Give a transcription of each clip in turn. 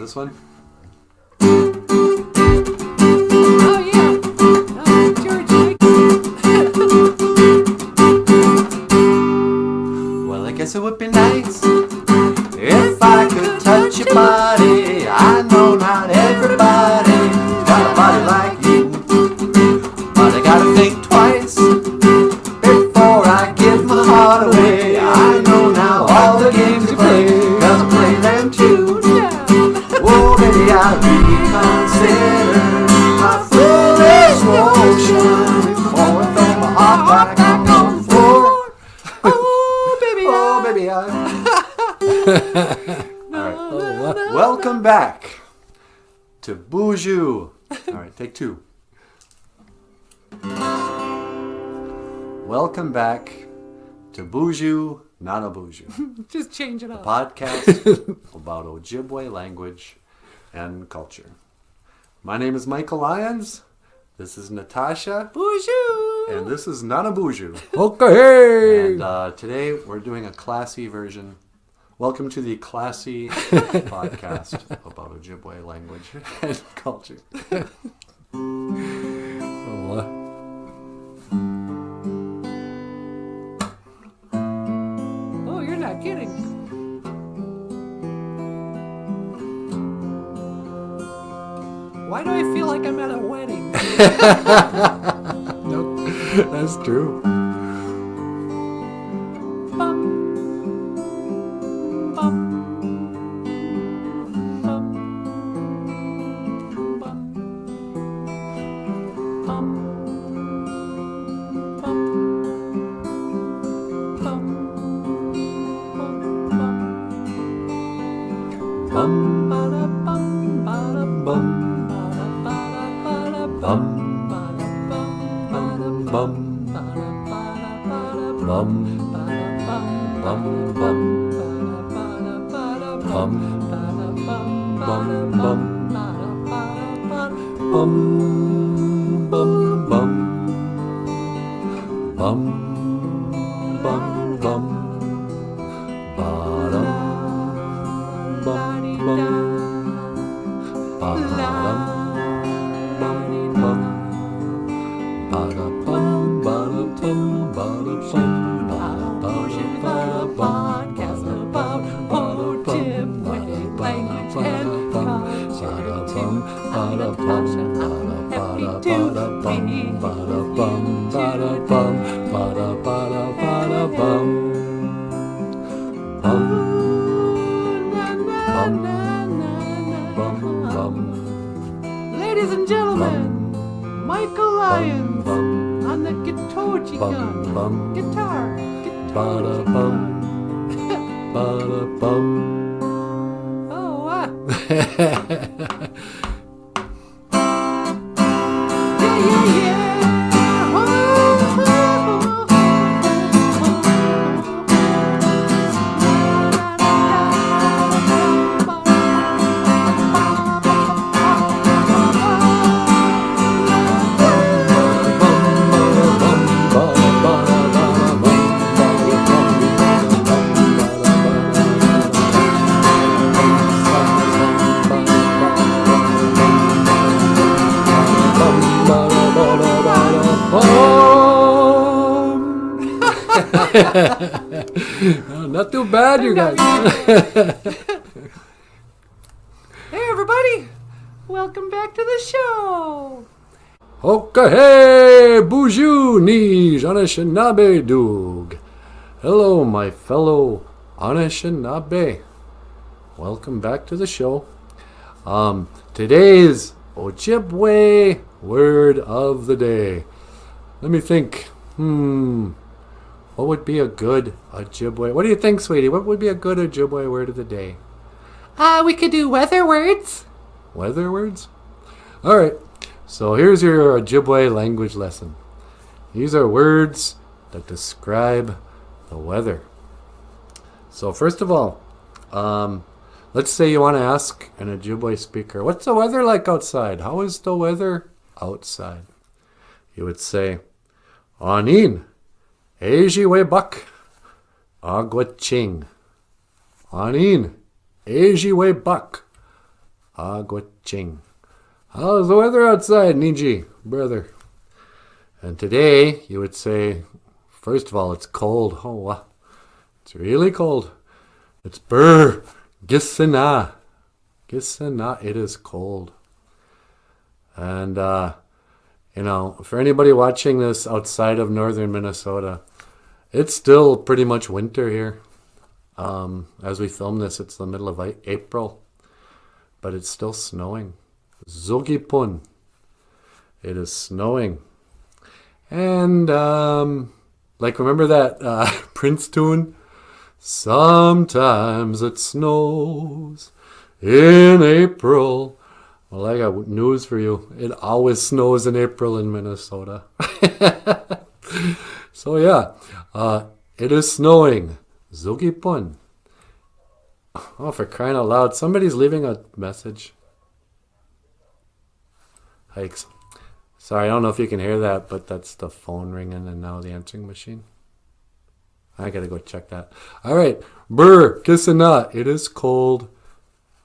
this one? Oh, yeah. George Michael. Well, I guess it would be nice if I could touch your body. I know not everybody's got a body like you, but I gotta think twice before I give my heart away. I know now all the games you play, 'cause I play them too. Oh, baby, I reconsider my foolish motion before I throw my heart back on the floor. Oh, baby. Oh, baby, I... All right. Welcome back to BOOZHOO. All right, take two. Welcome back to BOOZHOO, not a BOOZHOO. Just change it up. Podcast about Ojibwe language and culture. My name is Michael Lyons. This is Natasha. BOOZHOO. And this is not a BOOZHOO. Okay. And today we're doing a classy version. Welcome to the classy podcast about Ojibwe language and culture. Oh, you're not kidding. Why do I feel like I'm at a wedding? Nope, that's true. Bum, bum, bum, bum, bum, bum, bum, bum, bada bum, bada bum, bada bada bada bum, bada bum, bada bum, bada bada bada bum, bada bum, bum bum, bada bada bada bum, bada bum, bada bum, bada bada bada Bum, bum, bum. Bum, bum, bum. Ba-dum, bum, bum. Ba-dum, bum, bum. Ba-da-bum, ba-da-bum, ba-da-bum. podcast about Ojibwe language and culture. I'm Natasha. I'm happy to be Ladies and gentlemen, Michael Lyons on the guitar. Ba-da-bum, ba-da-bum. Oh, yeah. Not too bad, you guys. Hey, everybody. Welcome back to the show. Okay, hey, BOOZHOO, Nij, Anishinaabe, Doog. Hello, my fellow Anishinaabe. Welcome back to the show. Today's Ojibwe word of the day. Let me think. What would be a good Ojibwe? What do you think, sweetie? What would be a good Ojibwe word of the day? We could do weather words. Weather words? All right. So here's your Ojibwe language lesson. These are words that describe the weather. So first of all, let's say you want to ask an Ojibwe speaker, what's the weather like outside? How is the weather outside? You would say, Anin, Ojibwe bak, Agwaching. Anin, Ojibwe bak, Agwaching. How's the weather outside, Niji, brother? And today, you would say, first of all, it's cold. Oh, wow. It's really cold. It's brr, gisana. Gisana, it is cold. And, for anybody watching this outside of northern Minnesota, it's still pretty much winter here. As we film this, it's the middle of April, but it's still snowing. Zogipun. It is snowing. And, remember that Prince tune? Sometimes it snows in April. Well, I got news for you. It always snows in April in Minnesota. So, yeah, it is snowing. Zogipun. Oh, for crying out loud. Somebody's leaving a message. Hikes. Sorry, I don't know if you can hear that, but that's the phone ringing and now the answering machine. I gotta go check that. All right. Brr, kisana. It is cold.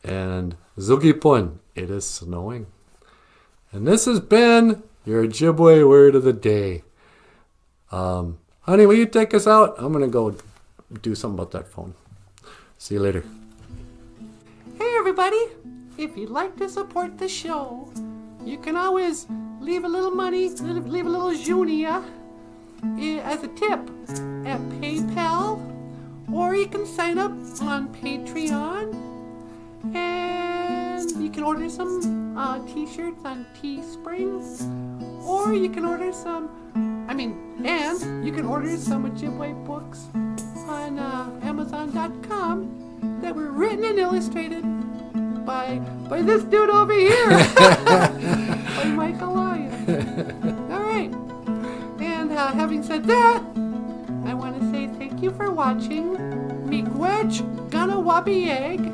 And Zogipun. It is snowing. And this has been your Ojibwe word of the day. Honey, will you take us out? I'm going to go do something about that phone. See you later. Hey everybody, if you'd like to support the show, you can always leave a little money, leave a little junia as a tip at PayPal, or you can sign up on Patreon, and you can order some t-shirts on TEESPRING, or you can order some, and you can order some Ojibwe books on Amazon.com that were written and illustrated by this dude over here, by Michael Lyon. All right, and having said that, I want to say thank you for watching Miigwech Ganawabieg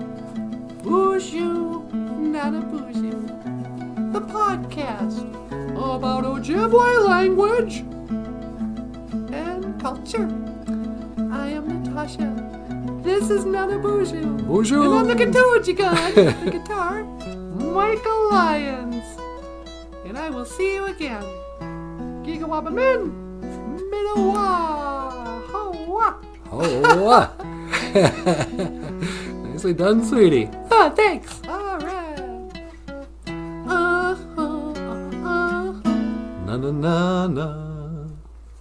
BOOZHOO Nana BOOZHOO, the podcast about Ojibwe language and culture. I am Natasha. This is Nana BOOZHOO. BOOZHOO. And on the Katoji gun, the guitar, Michael Lyons. And I will see you again. Gigawabamin, Minawa, Hoa. Oh, nicely done, sweetie. Oh, thanks. All right. Na na na na.